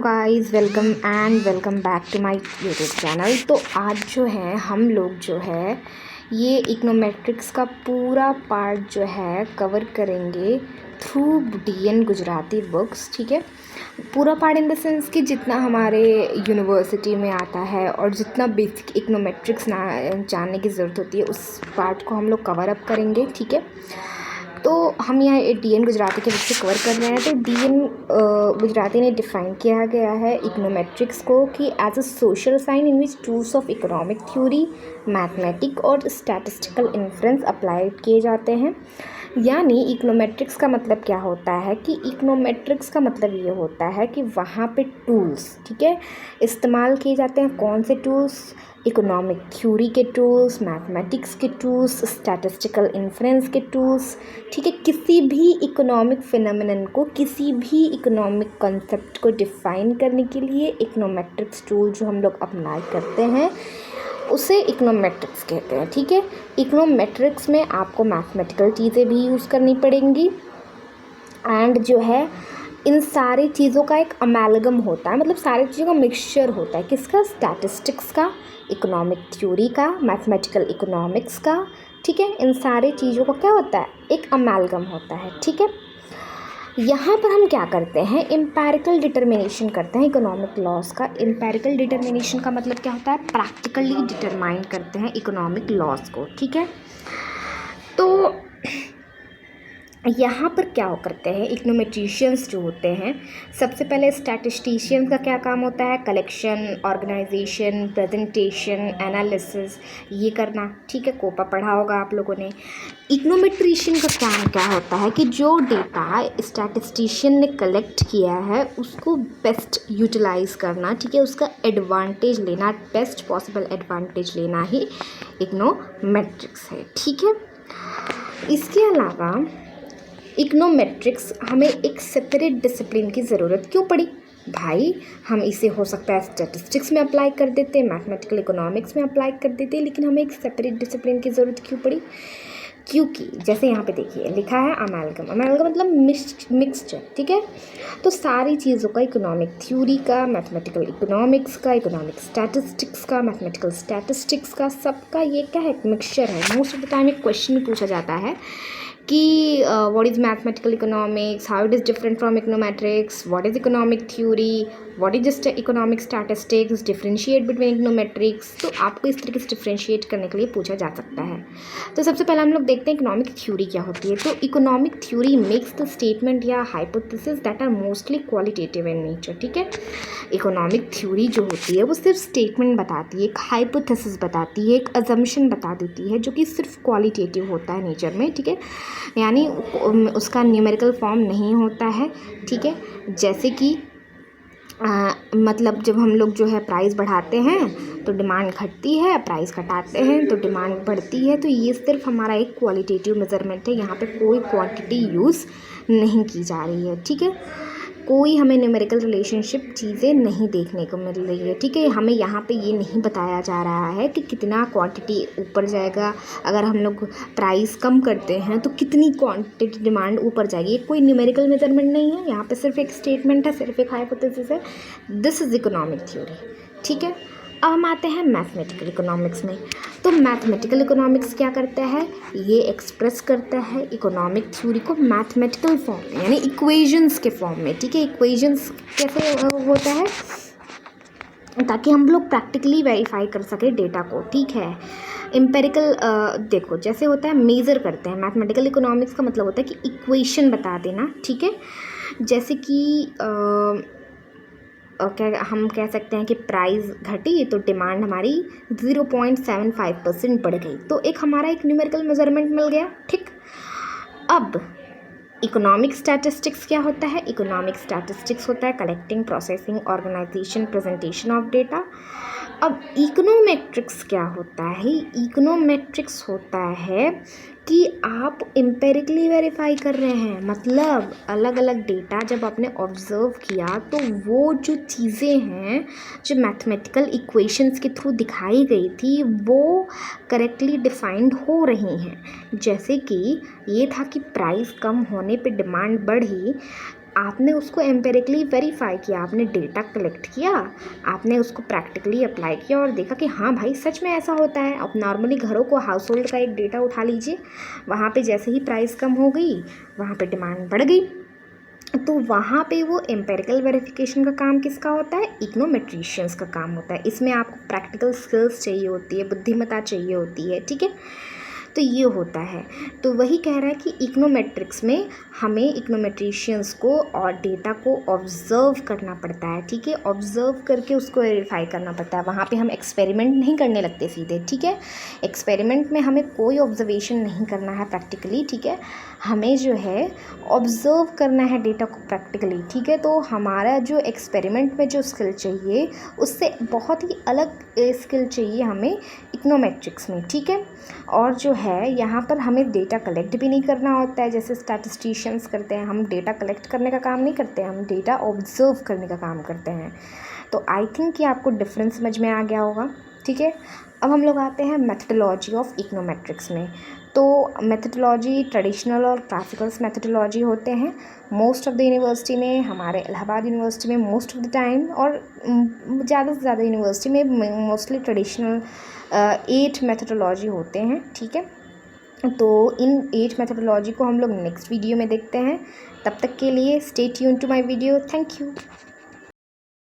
Guys, welcome back to my YouTube channel. तो आज जो है हम लोग जो है ये इकोनोमेट्रिक्स का पूरा पार्ट जो है कवर करेंगे थ्रू डीएन गुजराती बुक्स। ठीक है, पूरा पार्ट इन द सेंस कि जितना हमारे यूनिवर्सिटी में आता है और जितना बेसिक इकोनोमेट्रिक्स ना जानने की ज़रूरत होती है उस पार्ट को हम लोग कवर अप करेंगे। ठीक है, तो हम यहाँ डीएन गुजराती के बुक से कवर कर रहे हैं। तो डीएन गुजराती ने डिफ़ाइन किया गया है इकोनोमेट्रिक्स को कि as a social science in which tools of economic theory, mathematic और स्टैटिस्टिकल इन्फ्रेंस अप्लाइड किए जाते हैं। यानी इकोनोमेट्रिक्स का मतलब क्या होता है कि इकोनोमेट्रिक्स का मतलब ये होता है कि वहाँ पे टूल्स, ठीक है, इस्तेमाल किए जाते हैं। कौन से टूल्स? इकोनॉमिक थ्योरी के टूल्स, मैथमेटिक्स के टूल्स, स्टैटिस्टिकल इन्फ्रेंस के टूल्स। ठीक है, किसी भी इकोनॉमिक फिनोमेनन को, किसी भी इकोनॉमिक कॉन्सेप्ट को डिफ़ाइन करने के लिए इकोनोमेट्रिक्स टूल जो हम लोग अप्लाई करते हैं उसे इकोनोमेट्रिक्स कहते हैं। ठीक है, इकोनोमेट्रिक्स में आपको मैथमेटिकल चीज़ें भी यूज़ करनी पड़ेंगी एंड जो है इन सारी चीज़ों का एक अमेलगम होता है, मतलब सारी चीज़ों का मिक्सचर होता है। किसका? स्टैटिस्टिक्स का, इकोनॉमिक थ्योरी का, मैथमेटिकल इकोनॉमिक्स का। ठीक है, इन सारी चीज़ों का क्या होता है? एक अमेलगम होता है। ठीक है, यहाँ पर हम क्या करते हैं? एम्पेरिकल डिटर्मिनेशन करते हैं इकोनॉमिक लॉस का। एम्पेरिकल डिटर्मिनेशन का मतलब क्या होता है? प्रैक्टिकली डिटरमाइन करते हैं इकोनॉमिक लॉस को। ठीक है, तो यहाँ पर क्या करते हैं इकोनोमेट्रिशियंस जो होते हैं, सबसे पहले स्टैटिस्टिशियंस का क्या काम होता है? कलेक्शन, ऑर्गेनाइजेशन, प्रेजेंटेशन, एनालिसिस, ये करना। ठीक है, कोपा पढ़ा होगा आप लोगों ने। इकोनोमेट्रिशियन का काम क्या होता है कि जो डेटा स्टैटिस्टिशियन ने कलेक्ट किया है उसको बेस्ट यूटिलाइज करना। ठीक है, उसका एडवांटेज लेना, बेस्ट पॉसिबल एडवांटेज लेना ही इकोनोमेट्रिक्स है। ठीक है, इसके अलावा इकोनोमेट्रिक्स हमें एक सेपरेट डिसिप्लिन की ज़रूरत क्यों पड़ी भाई? हम इसे हो सकता है स्टैटिस्टिक्स में अप्लाई कर देते, मैथमेटिकल इकोनॉमिक्स में अप्लाई कर देते, लेकिन हमें एक सेपरेट डिसिप्लिन की ज़रूरत क्यों पड़ी? क्योंकि जैसे यहाँ पे देखिए लिखा है अमेलगम। अमेलगम मतलब मिक्सचर। ठीक है, तो सारी चीज़ों का, इकोनॉमिक थ्योरी का, मैथमेटिकल इकोनॉमिक्स का, इकोनॉमिक स्टैटिस्टिक्स का, मैथमेटिकल स्टैटिस्टिक्स का, सबका ये क्या है? मिक्सचर है। मोस्ट ऑफ द टाइम एक क्वेश्चन भी पूछा जाता है कि what is mathematical economics, how it is different from econometrics, what is economic theory, what is just economic statistics, differentiate between econometrics. तो आपको इस तरीके से डिफरेंशिएट करने के लिए पूछा जा सकता है। तो सबसे पहले हम लोग देखते हैं इकोनॉमिक थ्योरी क्या होती है। तो economic theory makes the statement या hypothesis that are mostly qualitative in nature. ठीक है, इकोनॉमिक थ्योरी जो होती है वो सिर्फ स्टेटमेंट बताती है, एक हाइपोथेसिस बताती है, एक अजम्पशन बता देती है जो कि सिर्फ क्वालिटेटिव होता है नेचर में। ठीक है, यानी उसका न्यूमेरिकल फॉर्म नहीं होता है। ठीक है, जैसे कि मतलब जब हम लोग जो है प्राइस बढ़ाते हैं तो डिमांड घटती है, प्राइस घटाते हैं तो डिमांड बढ़ती है। तो ये सिर्फ हमारा एक क्वालिटेटिव मेजरमेंट है, यहाँ पे कोई क्वांटिटी यूज़ नहीं की जा रही है। ठीक है, कोई हमें न्यूमेरिकल रिलेशनशिप चीज़ें नहीं देखने को मिल रही है। ठीक है, हमें यहाँ पे ये नहीं बताया जा रहा है कि कितना क्वांटिटी ऊपर जाएगा, अगर हम लोग प्राइस कम करते हैं तो कितनी क्वांटिटी डिमांड ऊपर जाएगी। ये कोई न्यूमेरिकल मेजरमेंट नहीं है, यहाँ पे सिर्फ एक स्टेटमेंट है, सिर्फ एक हाइपोथेसिस है। This is economic theory. ठीक है, अब हम आते हैं मैथमेटिकल इकोनॉमिक्स में। तो मैथमेटिकल इकोनॉमिक्स क्या करता है? ये एक्सप्रेस करता है इकोनॉमिक थ्योरी को मैथमेटिकल फॉर्म में, यानी इक्वेशंस के फॉर्म में। ठीक है, इक्वेशंस कैसे होता है? ताकि हम लोग प्रैक्टिकली वेरीफाई कर सके डेटा को। ठीक है, एम्पेरिकल देखो जैसे होता है मेज़र करते हैं। मैथमेटिकल इकोनॉमिक्स का मतलब होता है कि इक्वेशन बता देना। ठीक है, जैसे कि क्या हम कह सकते हैं कि प्राइस घटी तो डिमांड हमारी 0.75% बढ़ गई, तो एक हमारा एक न्यूमेरिकल मेजरमेंट मिल गया। ठीक, अब इकोनॉमिक स्टैटिस्टिक्स क्या होता है? इकोनॉमिक स्टैटिस्टिक्स होता है collecting, processing, organisation, presentation of data. अब इकोनोमेट्रिक्स क्या होता है? इकोनोमेट्रिक्स होता है कि आप एम्पेरिकली वेरीफाई कर रहे हैं, मतलब अलग अलग डेटा जब आपने ऑब्जर्व किया तो वो जो चीज़ें हैं जो मैथमेटिकल इक्वेशंस के थ्रू दिखाई गई थी वो करेक्टली डिफाइंड हो रही हैं। जैसे कि ये था कि प्राइस कम होने पे डिमांड बढ़ी, आपने उसको एम्पेरिकली वेरीफाई किया, आपने डेटा कलेक्ट किया, आपने उसको प्रैक्टिकली अप्लाई किया और देखा कि हाँ भाई सच में ऐसा होता है। अब नॉर्मली घरों को, हाउस होल्ड का एक डेटा उठा लीजिए, वहाँ पे जैसे ही प्राइस कम हो गई वहाँ पे डिमांड बढ़ गई, तो वहाँ पे वो एम्पेरिकल वेरिफिकेशन का काम किसका होता है? इकोनोमेट्रिशियंस का काम होता है। इसमें आपको प्रैक्टिकल स्किल्स चाहिए होती है, बुद्धिमत्ता चाहिए होती है, ठीक है। तो ये होता है, तो वही कह रहा है कि इकोनोमेट्रिक्स में हमें इकोनोमेट्रिशियंस को और डेटा को ऑब्ज़र्व करना पड़ता है, ठीक है। ऑब्ज़र्व करके उसको वेरीफाई करना पड़ता है। वहाँ पे हम एक्सपेरिमेंट नहीं करने लगते सीधे, ठीक है। एक्सपेरिमेंट में हमें कोई ऑब्जर्वेशन नहीं करना है प्रैक्टिकली, ठीक है। हमें जो है ऑब्ज़र्व करना है डेटा को प्रैक्टिकली, ठीक है। तो हमारा जो एक्सपेरिमेंट में जो स्किल चाहिए उससे बहुत ही अलग स्किल चाहिए हमें इकोनोमेट्रिक्स में, ठीक है। और जो है यहाँ पर हमें डेटा कलेक्ट भी नहीं करना होता है जैसे स्टैटिस्टिशियंस करते हैं। हम डेटा कलेक्ट करने का काम नहीं करते हैं, हम डेटा ऑब्ज़र्व करने का काम करते हैं। तो आई थिंक कि आपको डिफरेंस समझ में आ गया होगा, ठीक है। अब हम लोग आते हैं मेथडोलॉजी ऑफ इकोनोमेट्रिक्स में। तो मेथडोलॉजी ट्रेडिशनल और क्लासिकल्स मेथडोलॉजी होते हैं। मोस्ट ऑफ द यूनिवर्सिटी में, हमारे इलाहाबाद यूनिवर्सिटी में मोस्ट ऑफ द टाइम, और ज़्यादा से ज़्यादा यूनिवर्सिटी में मोस्टली ट्रेडिशनल 8 मेथडोलॉजी होते हैं, ठीक है। तो इन 8 मेथडोलॉजी को हम लोग नेक्स्ट वीडियो में देखते हैं। तब तक के लिए stay tune to my video. Thank you.